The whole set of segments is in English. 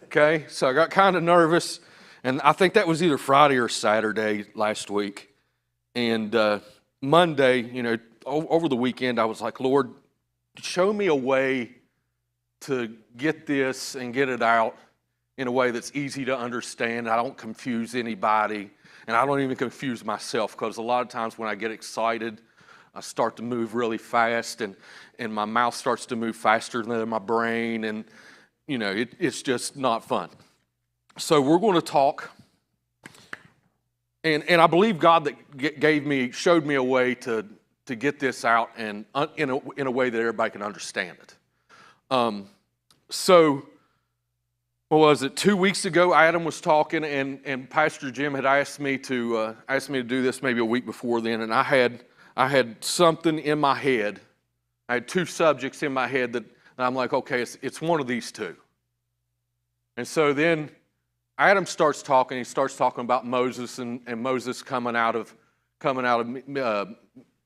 Okay, so I got kind of nervous, and I think that was either Friday or Saturday last week. And Monday, over the weekend, I was like, Lord, show me a way to get this and get it out in a way that's easy to understand. I don't confuse anybody, and I don't even confuse myself, because a lot of times when I get excited, I start to move really fast, and my mouth starts to move faster than my brain, and it's just not fun. So we're going to talk, and I believe God that showed me a way to get this out and in a way that everybody can understand it. So what was it? 2 weeks ago, Adam was talking, and Pastor Jim had asked me to do this maybe a week before then, and I had something in my head. I had two subjects in my head that I'm like, okay, it's one of these two. And so then Adam starts talking. He starts talking about Moses and Moses coming out of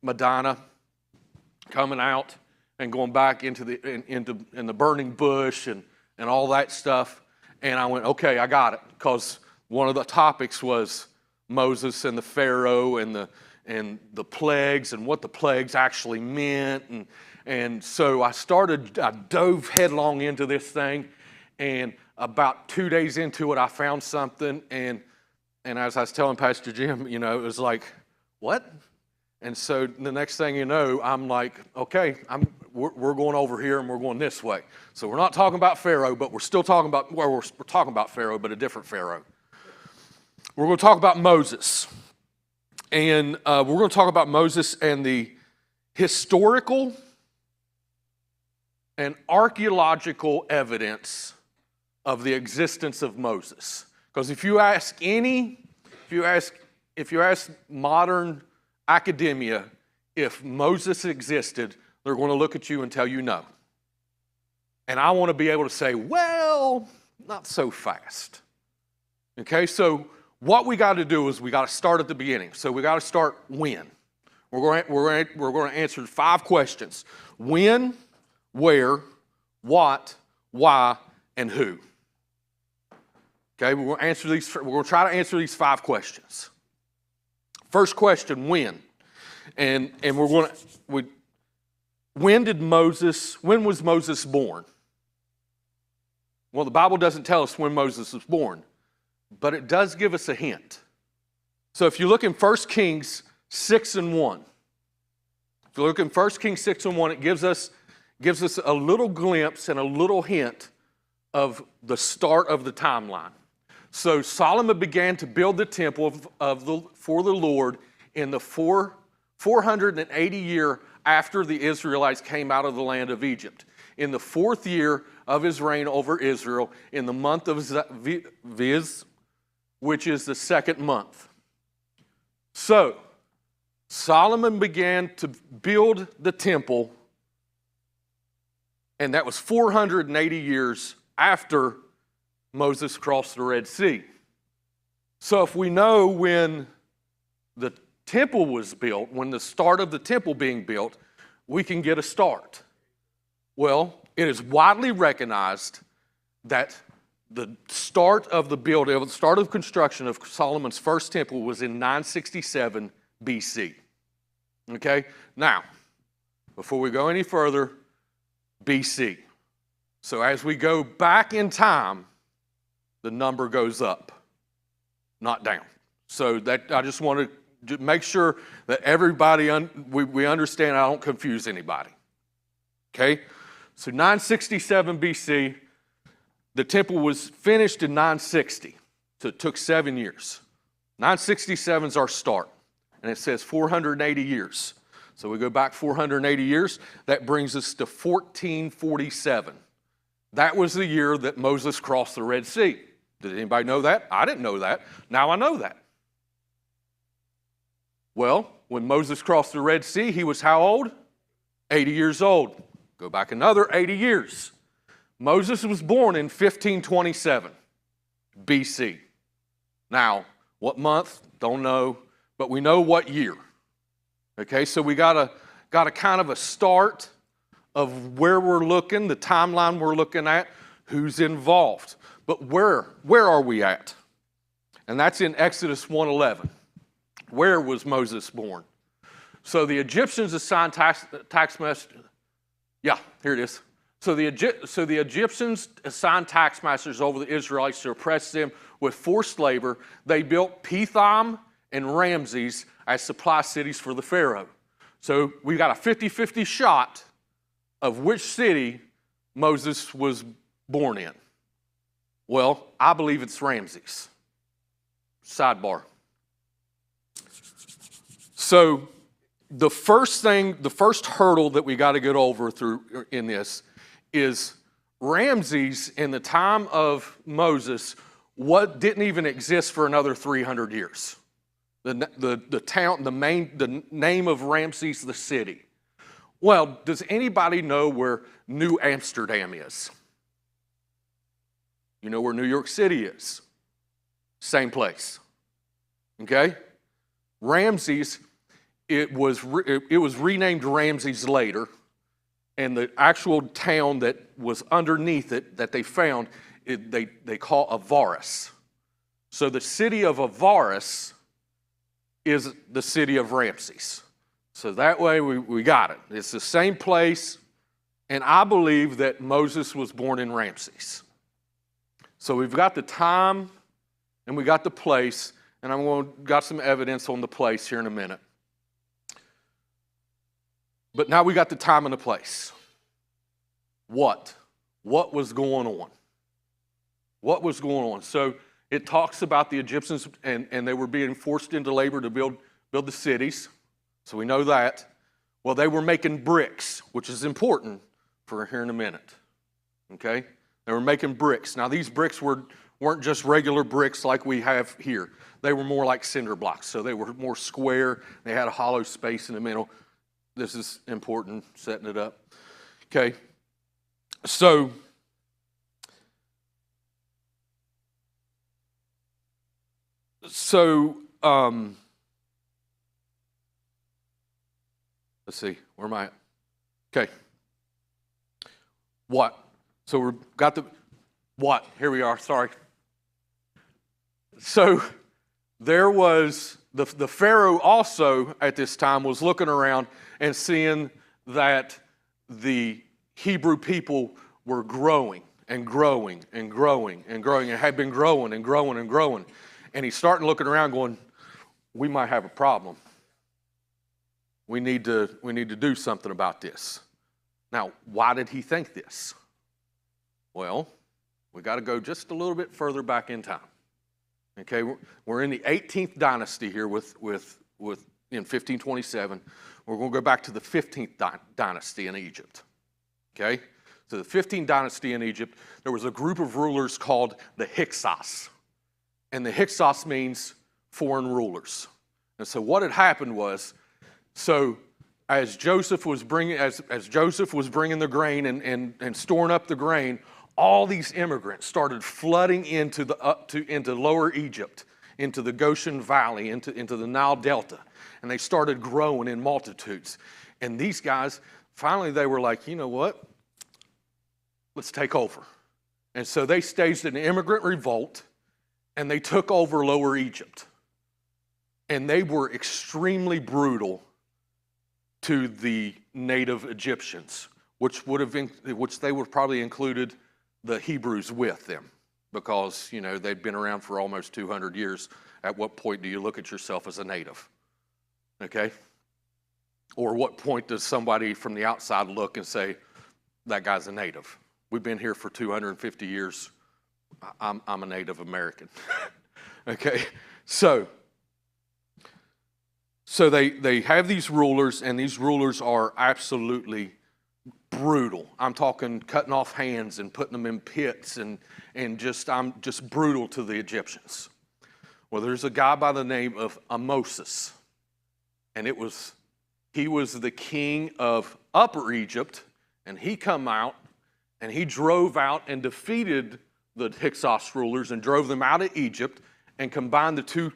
Madonna, coming out and going back into the burning bush and all that stuff. And I went, okay, I got it, because one of the topics was Moses and the Pharaoh and the plagues and what the plagues actually meant. And so I dove headlong into this thing, and about 2 days into it, I found something, and as I was telling Pastor Jim, it was like, what? And so the next thing you know, I'm like, okay, we're going over here and we're going this way. So we're not talking about Pharaoh, but we're still talking about, we're talking about Pharaoh, but a different Pharaoh. We're going to talk about Moses. And we're going to talk about Moses and the historical and archaeological evidence of the existence of Moses. Because if you ask modern academia if Moses existed, they're going to look at you and tell you no. And I want to be able to say, well, not so fast. Okay, so what we got to do is we got to start at the beginning. So we got to start when. We're going to answer 5 questions: when, where, what, why, and who. Okay, we're going to try to answer these 5 questions. First question: when, and when was Moses born? Well, the Bible doesn't tell us when Moses was born, but it does give us a hint. So if you look in 1 Kings 6:1, if you look in 1 Kings 6:1, it gives us a little glimpse and a little hint of the start of the timeline. So Solomon began to build the temple for the Lord in the 480 year after the Israelites came out of the land of Egypt. In the 4th year of his reign over Israel, in the month of Viz, which is the 2nd month. So Solomon began to build the temple, and that was 480 years after Moses crossed the Red Sea. So if we know when the temple was built, when the start of the temple being built, we can get a start. Well, it is widely recognized that the start of construction of Solomon's first temple was in 967 BC. Okay? Now, before we go any further, BC. So as we go back in time, the number goes up, not down. So that I just want to make sure that everybody we understand. I don't confuse anybody. Okay? So 967 BC, the temple was finished in 960. So it took 7 years. 967 is our start, and it says 480 years. So we go back 480 years. That brings us to 1447. That was the year that Moses crossed the Red Sea. Did anybody know that? I didn't know that. Now I know that. Well, when Moses crossed the Red Sea, he was how old? 80 years old. Go back another 80 years. Moses was born in 1527 BC. Now, what month? Don't know, but we know what year. Okay, so we got a kind of a start of where we're looking, the timeline we're looking at, who's involved. But where are we at? And that's in Exodus 1:11. Where was Moses born? So the Egyptians assigned taxmasters. Yeah, here it is. So the Egyptians assigned taxmasters over the Israelites to oppress them with forced labor. They built Pithom and Ramses as supply cities for the Pharaoh. So we've got a 50-50 shot of which city Moses was born in. Well, I believe it's Ramses. Sidebar. So the first hurdle that we got to get over through in this is Ramses in the time of Moses didn't even exist for another 300 years. The town, the name of Ramses, the city. Well, does anybody know where New Amsterdam is? You know where New York City is? Same place. Okay? Ramses, it was renamed Ramses later, and the actual town that was underneath it that they found, they call Avaris. So the city of Avaris is the city of Ramses. So that way we got it. It's the same place, and I believe that Moses was born in Ramses. So we've got the time and we got the place, and got some evidence on the place here in a minute. But now we got the time and the place. What was going on? What was going on? So it talks about the Egyptians, and they were being forced into labor to build the cities. So we know that. Well, they were making bricks, which is important for here in a minute. Okay? They were making bricks. Now, these bricks weren't just regular bricks like we have here. They were more like cinder blocks. So they were more square. They had a hollow space in the middle. This is important, setting it up. Okay? So let's see, where am I at? Okay. What? So we've got what? Here we are, sorry. So there was, the Pharaoh also at this time was looking around and seeing that the Hebrew people were growing and growing and growing and growing and had been growing and growing and growing. And he's starting looking around going, we might have a problem. We need to do something about this. Now, why did he think this? Well, we got to go just a little bit further back in time. Okay, we're in the 18th dynasty here in 1527. We're going to go back to the 15th dynasty in Egypt. Okay, so the 15th dynasty in Egypt, there was a group of rulers called the Hyksos, and the Hyksos means foreign rulers. And so what had happened was, so as Joseph was bringing the grain and storing up the grain, all these immigrants started flooding into lower Egypt, into the Goshen Valley, into the Nile Delta, and they started growing in multitudes. And these guys, finally they were like, you know what? Let's take over. And so they staged an immigrant revolt, and they took over lower Egypt. And they were extremely brutal to the native Egyptians, which they would probably included the Hebrews with them, because they'd been around for almost 200 years. At what point do you look at yourself as a native? Okay? Or what point does somebody from the outside look and say, that guy's a native? We've been here for 250 years. I'm a Native American. Okay? So they have these rulers, and these rulers are absolutely brutal. I'm talking cutting off hands and putting them in pits, and I'm just brutal to the Egyptians. Well, there's a guy by the name of Moses, and he was the king of Upper Egypt, and he come out and he drove out and defeated the Hyksos rulers and drove them out of Egypt and combined the two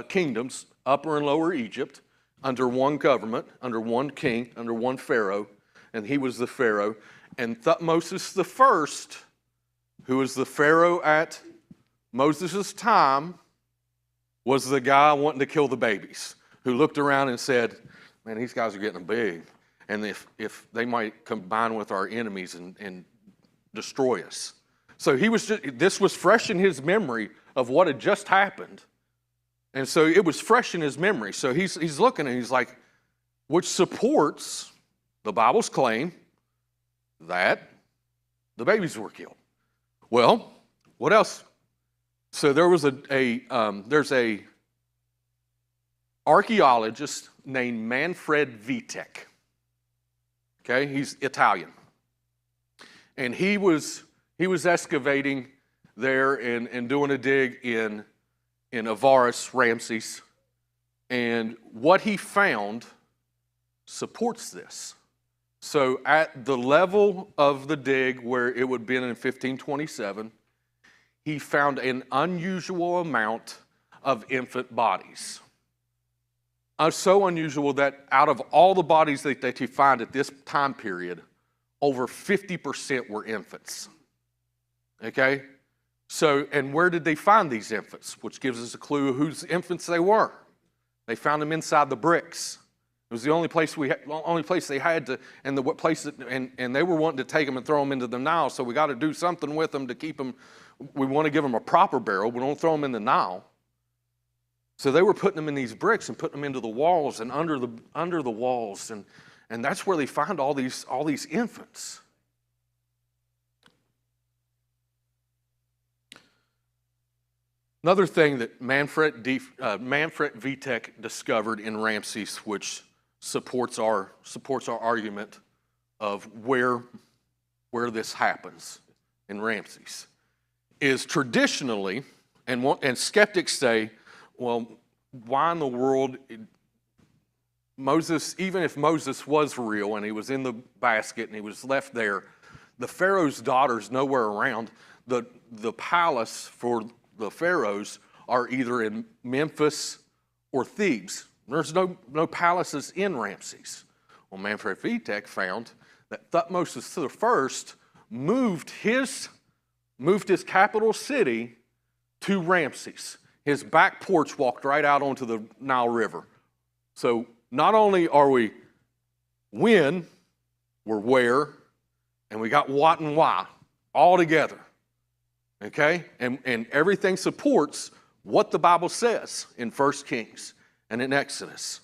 kingdoms, Upper and Lower Egypt, under one government, under one king, under one pharaoh, and he was the pharaoh. And Thutmose I, who was the Pharaoh at Moses' time, was the guy wanting to kill the babies, who looked around and said, man, these guys are getting big, and if they might combine with our enemies and destroy us. So this was fresh in his memory of what had just happened. And so it was fresh in his memory. So he's looking and he's like, which supports the Bible's claim that the babies were killed. Well, what else? So there's a archaeologist named Manfred Vitek. Okay, he's Italian. And he was excavating there and doing a dig in Avaris, Ramses. And what he found supports this. So at the level of the dig where it would have been in 1527, he found an unusual amount of infant bodies. So unusual that out of all the bodies that you find at this time period, over 50% were infants. Okay? So, and where did they find these infants? Which gives us a clue whose infants they were. They found them inside the bricks. It was the only place they had to, and and they were wanting to take them and throw them into the Nile. So we got to do something with them to keep them. We want to give them a proper burial. We don't throw them in the Nile. So they were putting them in these bricks and putting them into the walls and under the walls, and that's where they find all these infants. Another thing that Manfred Vitek discovered in Ramses, which supports our argument of where this happens in Ramses, is traditionally, and skeptics say, well, why in the world Moses, even if Moses was real and he was in the basket and he was left there, the Pharaoh's daughter's nowhere around. The palace for the Pharaohs are either in Memphis or Thebes. There's no palaces in Ramses. Well, Manfred Vitek found that Thutmose I moved his capital city to Ramses. His back porch walked right out onto the Nile River. So not only are we when, we're where, and we got what and why all together. Okay? And everything supports what the Bible says in 1 Kings and in Exodus.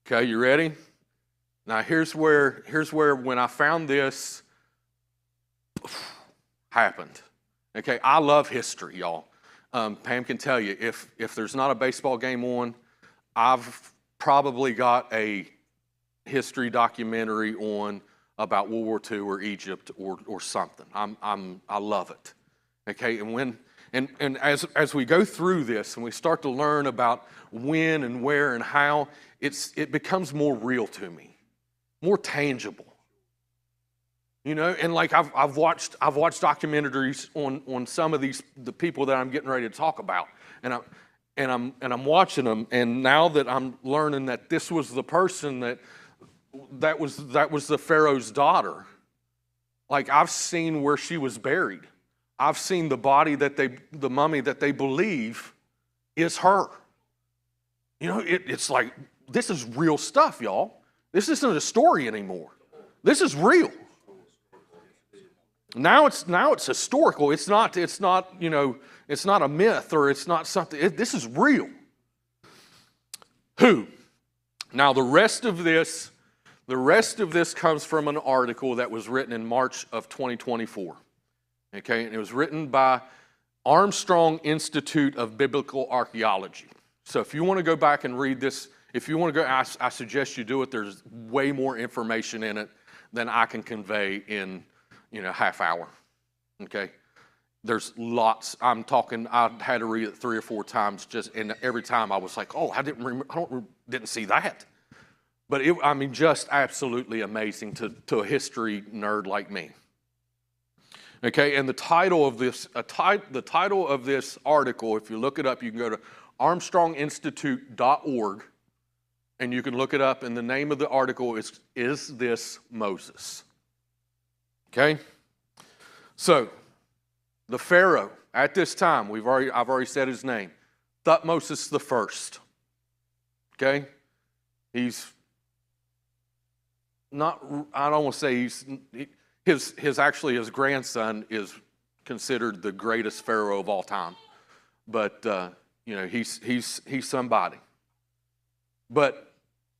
Okay, you ready? Now here's where when I found this happened. Okay, I love history, y'all. Pam can tell you, if there's not a baseball game on, I've probably got a history documentary on about World War II or Egypt or something. I love it. Okay, and as we go through this and we start to learn about when and where and how, it becomes more real to me, more tangible. You know, and like I've watched documentaries on some of the people that I'm getting ready to talk about, and I'm watching them, and now that I'm learning that this was the person that was the Pharaoh's daughter. Like, I've seen where she was buried. I've seen the body the mummy that they believe is her. You know, it's like, this is real stuff, y'all. This isn't a story anymore. This is real. Now it's historical. It's not you know, it's not a myth or it's not something. This is real. Who? Now the rest of this comes from an article that was written in March of 2024. Okay, and it was written by Armstrong Institute of Biblical Archaeology. So if you want to go back and read this, if you want to go, I suggest you do it. There's way more information in it than I can convey in, you know, half hour. Okay, there's lots. I had to read it 3 or 4 times, and every time I was like, oh, I didn't see that. But just absolutely amazing to a history nerd like me. Okay, and the title of this article, if you look it up, you can go to armstronginstitute.org, and you can look it up. And the name of the article is This Moses?" Okay? So, the Pharaoh at this time, I've already said his name, Thutmose the First. Okay? He's not, I don't want to say his grandson is considered the greatest pharaoh of all time. But, he's somebody. But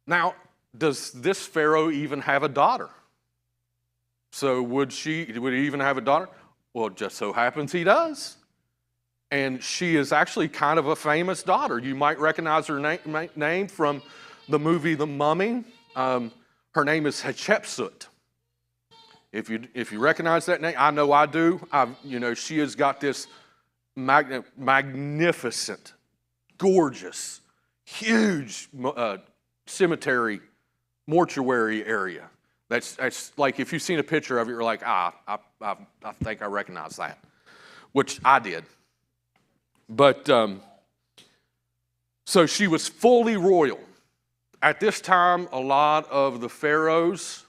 now, does this pharaoh even have a daughter? So would he even have a daughter? Well, it just so happens he does. And she is actually kind of a famous daughter. You might recognize her name from the movie The Mummy. Her name is Hatshepsut. If you recognize that name, I know I do. She has got this magnificent, gorgeous, huge cemetery, mortuary area. That's like if you've seen a picture of it, you're like, I think I recognize that, which I did. But so she was fully royal. At this time, a lot of the pharaohs,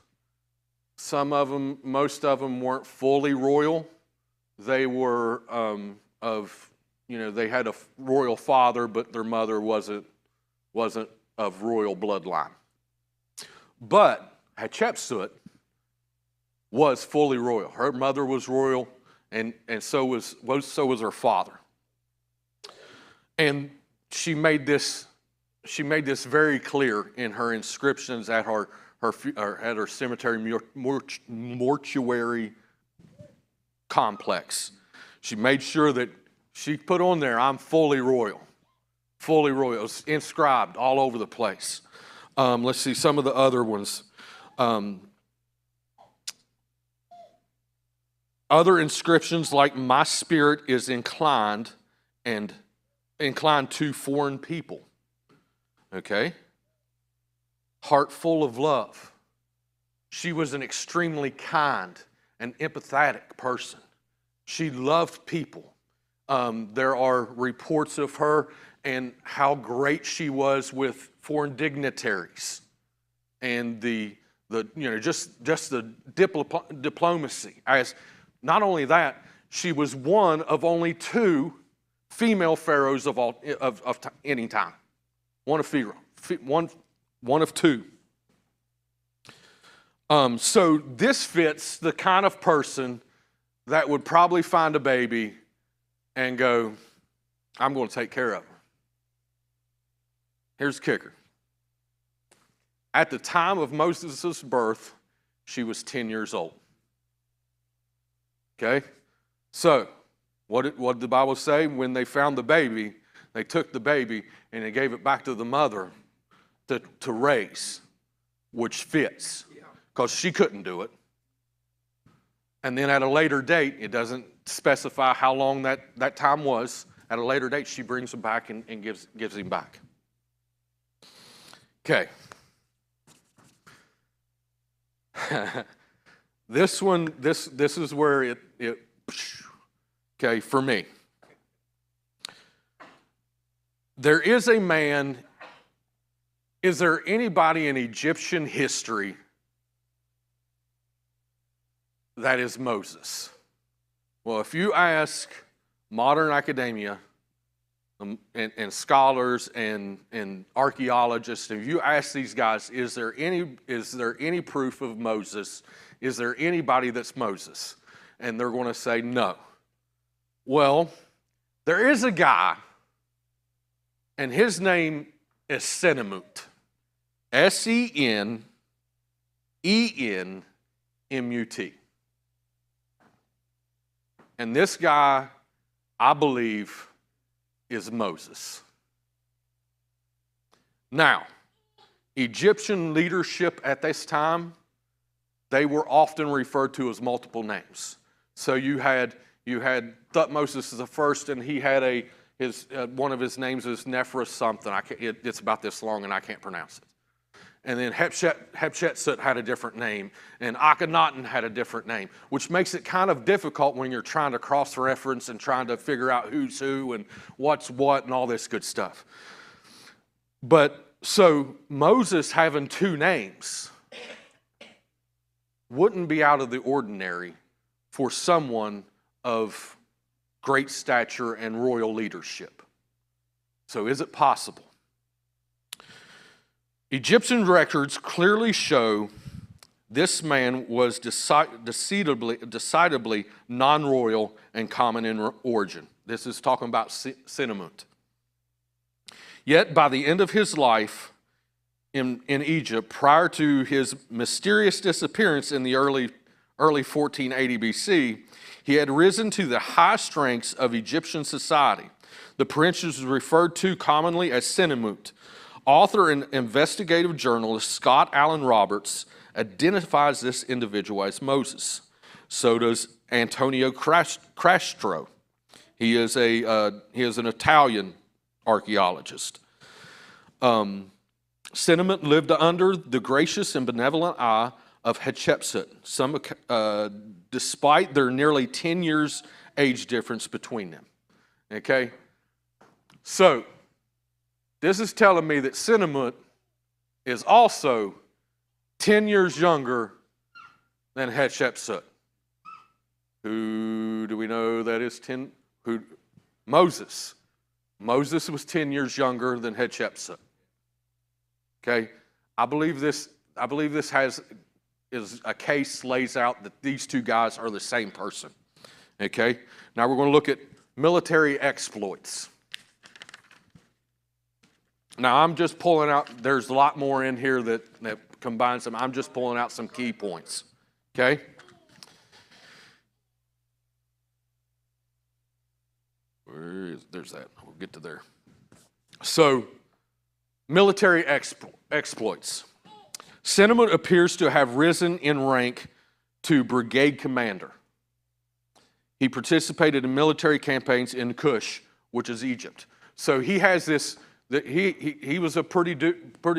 most of them weren't fully royal. They were they had a royal father, but their mother wasn't of royal bloodline. But Hatshepsut was fully royal. Her mother was royal, and so was her father. And she made this very clear in her inscriptions at her cemetery mortuary complex. She made sure that she put on there, "I'm fully royal." Fully royal. It was inscribed all over the place. Let's see some of the other ones. Other inscriptions like "My spirit is inclined to foreign people." Okay? Heart full of love. She was an extremely kind and empathetic person. She loved people. There are reports of her and how great she was with foreign dignitaries and just the diplomacy. As not only that, she was one of only 2 female pharaohs of any time. One of 2. So this fits the kind of person that would probably find a baby and go, "I'm going to take care of her." Here's the kicker. At the time of Moses' birth, she was 10 years old. Okay? So, what did the Bible say? When they found the baby, they took the baby and they gave it back to the mother to raise, which fits, because she couldn't do it. And then at a later date, it doesn't specify how long that time was. At a later date, she brings him back and gives him back. Okay. This is where it okay, for me. There is a man. Is there anybody in Egyptian history that is Moses? Well, if you ask modern academia and scholars and archaeologists, if you ask these guys, is there any proof of Moses? Is there anybody that's Moses? And they're going to say no. Well, there is a guy, and his name is Senenmut. Senenmut. And this guy, I believe, is Moses. Now, Egyptian leadership at this time, they were often referred to as multiple names. So you had Thutmose the First, and he had one of his names is Nephra something. It's about this long, and I can't pronounce it. And then Hatshepsut had a different name, and Akhenaten had a different name, which makes it kind of difficult when you're trying to cross-reference and trying to figure out who's who and what's what and all this good stuff. But so Moses having 2 names wouldn't be out of the ordinary for someone of great stature and royal leadership. So is it possible? Egyptian records clearly show this man was decidedly non-royal and common in origin. This is talking about Senumut. Yet by the end of his life in Egypt, prior to his mysterious disappearance in the early 1480 BC, he had risen to the highest ranks of Egyptian society. The prince is referred to commonly as Senumut. Author and investigative journalist Scott Allen Roberts identifies this individual as Moses. So does Antonio Castro. He is an Italian archaeologist. Senumut lived under the gracious and benevolent eye of Hatshepsut, despite their nearly 10 years age difference between them. Okay? So, this is telling me that Senumut is also 10 years younger than Hatshepsut. Who do we know that is 10? Moses. Moses was 10 years younger than Hatshepsut. Okay? I believe this is a case lays out that these two guys are the same person. Okay? Now we're going to look at military exploits. Now I'm just pulling out, there's a lot more in here that combines them. I'm just pulling out some key points. Okay? There's that. We'll get to there. So, military exploits. Senumut appears to have risen in rank to brigade commander. He participated in military campaigns in Kush, which is Egypt. So he has this, he was a pretty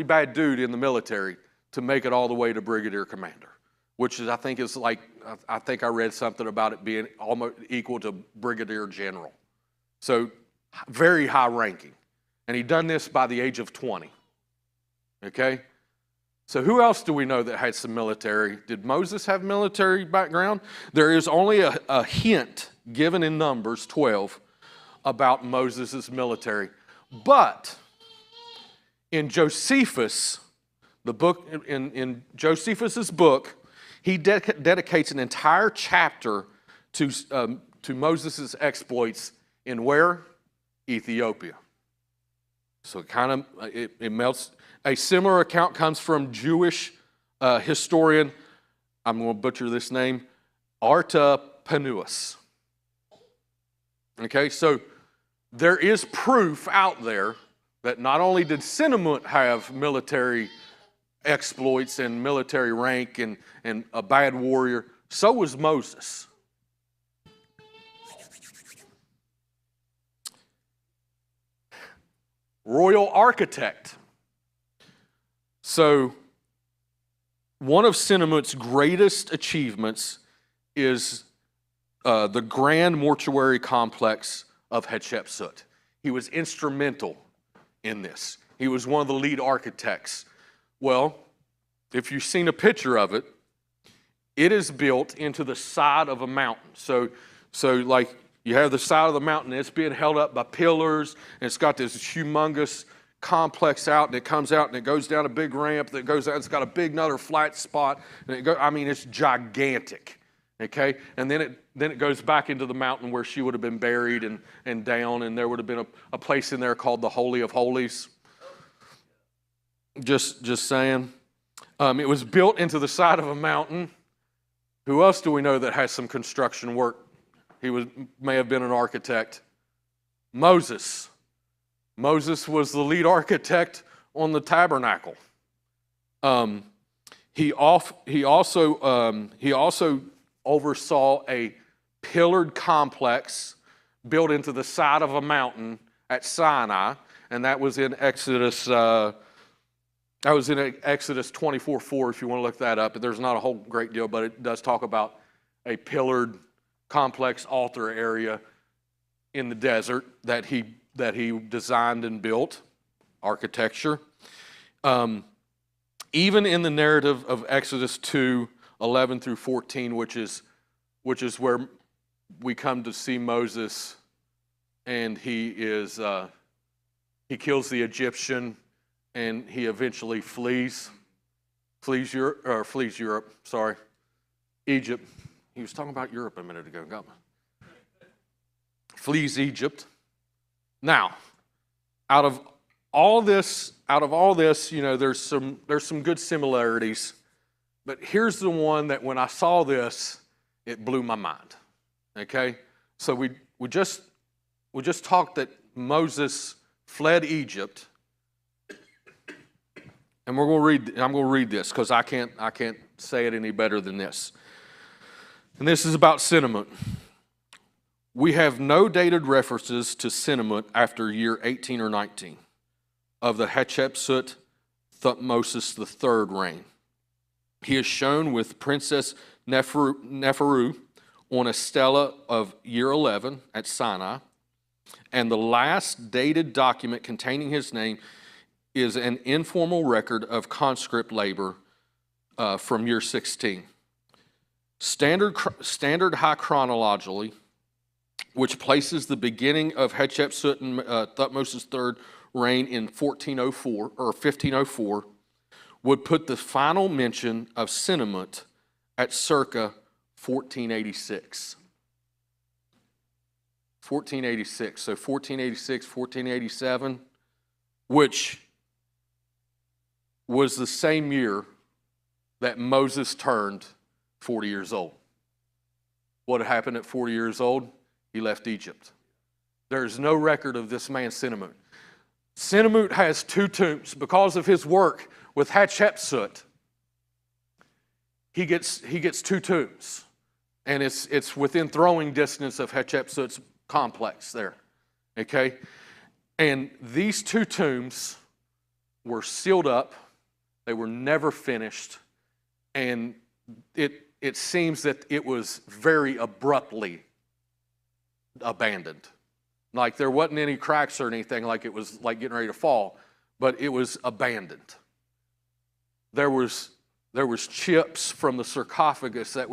bad dude in the military to make it all the way to brigadier commander, which is, I think I read something about it being almost equal to brigadier general. So very high ranking. And he'd done this by the age of 20. Okay? So who else do we know that had some military? Did Moses have military background? There is only a hint given in Numbers 12 about Moses' military. But in Josephus, the book, in Josephus' book, he dedicates an entire chapter to Moses' exploits in where? Ethiopia. So it melts. A similar account comes from Jewish historian, I'm going to butcher this name, Artapanuus. Okay, so there is proof out there that not only did Senumut have military exploits and military rank and a bad warrior, so was Moses. Royal architect. So, one of Senumut's greatest achievements is the grand mortuary complex of Hatshepsut. He was instrumental in this. He was one of the lead architects. Well, if you've seen a picture of it, it is built into the side of a mountain. So like you have the side of the mountain, it's being held up by pillars, and it's got this humongous complex out, and it comes out and it goes down a big ramp that goes out. It's got a big another flat spot, and it's gigantic. Okay, and then it goes back into the mountain where she would have been buried and down, and there would have been a place in there called the Holy of Holies. Just saying. It was built into the side of a mountain. Who else do we know that has some construction work? May have been an architect. Moses. Moses was the lead architect on the tabernacle. He also oversaw a pillared complex built into the side of a mountain at Sinai, and that was in Exodus. That was in Exodus 24:4. If you want to look that up, there's not a whole great deal, but it does talk about a pillared complex altar area in the desert that he designed and built, architecture. Even in the narrative of Exodus 2, 11 through 14, which is where we come to see Moses, and he kills the Egyptian, and he eventually flees Europe. Sorry, Egypt. He was talking about Europe a minute ago. Got me. Flees Egypt. Now, out of all this, there's some good similarities, but here's the one that when I saw this, it blew my mind. Okay, so we just talked that Moses fled Egypt, and I'm going to read this because I can't say it any better than this. And this is about Sennamerut. We have no dated references to Sennamerut after year 18 or 19 of the Hatshepsut Thutmose III reign. He is shown with Princess Neferu on a stela of year 11 at Sinai, and the last dated document containing his name is an informal record of conscript labor from year 16. Standard high chronologically, which places the beginning of Hatshepsut and Thutmose's third reign in 1404 or 1504, would put the final mention of Sennamerut at circa 1486. 1486, so 1486, 1487, which was the same year that Moses turned 40 years old. What happened at 40 years old? He left Egypt. There's no record of this man Sennamerut. Sennamerut has two tombs because of his work with Hatshepsut. He gets two tombs, and it's within throwing distance of Hatshepsut's complex there. Okay, and these two tombs were sealed up. They were never finished, and it seems that it was very abruptly abandoned. Like there wasn't any cracks or anything, like it was like getting ready to fall, but it was abandoned. There was chips from the sarcophagus that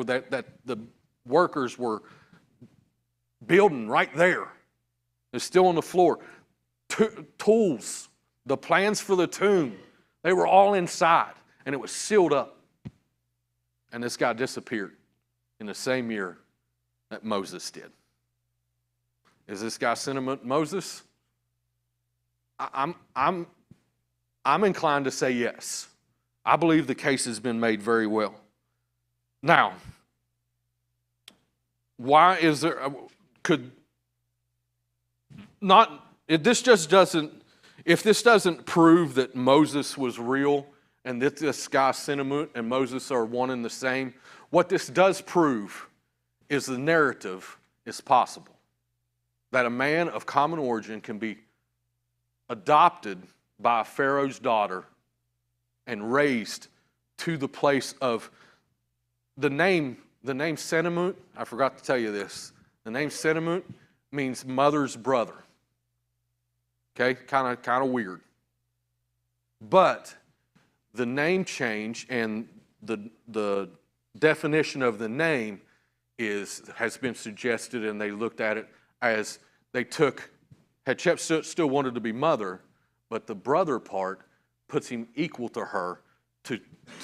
the workers were building right there. They're still on the floor. Tools, the plans for the tomb, they were all inside, and it was sealed up. And this guy disappeared in the same year that Moses did. Is this guy Sennamerut Moses? I'm inclined to say yes. I believe the case has been made very well. Now, why is there, if this doesn't prove that Moses was real and that this guy Sennamerut and Moses are one and the same, what this does prove is the narrative is possible. That a man of common origin can be adopted by a Pharaoh's daughter and raised to the place of the name Sennamerut. I forgot to tell you this. The name Sennamerut means mother's brother. Okay, kind of weird. But the name change and the definition of the name has been suggested, and they looked at it as they took Hatshepsut still wanted to be mother, but the brother part puts him equal to her to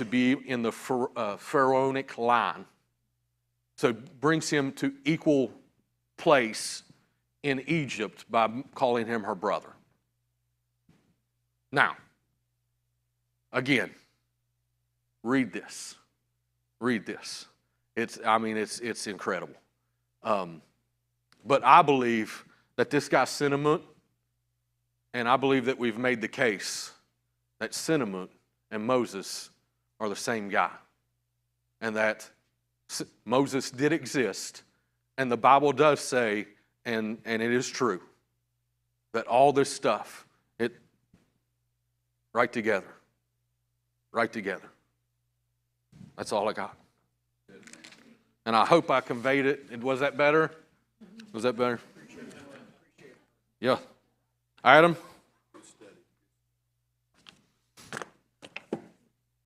be in the pharaonic line. So brings him to equal place in Egypt by calling him her brother. Now, again, read this. Read this. It's incredible. But I believe that this guy Sennamerut, and I believe that we've made the case that Sennamerut and Moses are the same guy, and that Moses did exist, and the Bible does say, and it is true, that all this stuff, right together. That's all I got. And I hope I conveyed it. Was that better? Was that better? Yeah. Adam?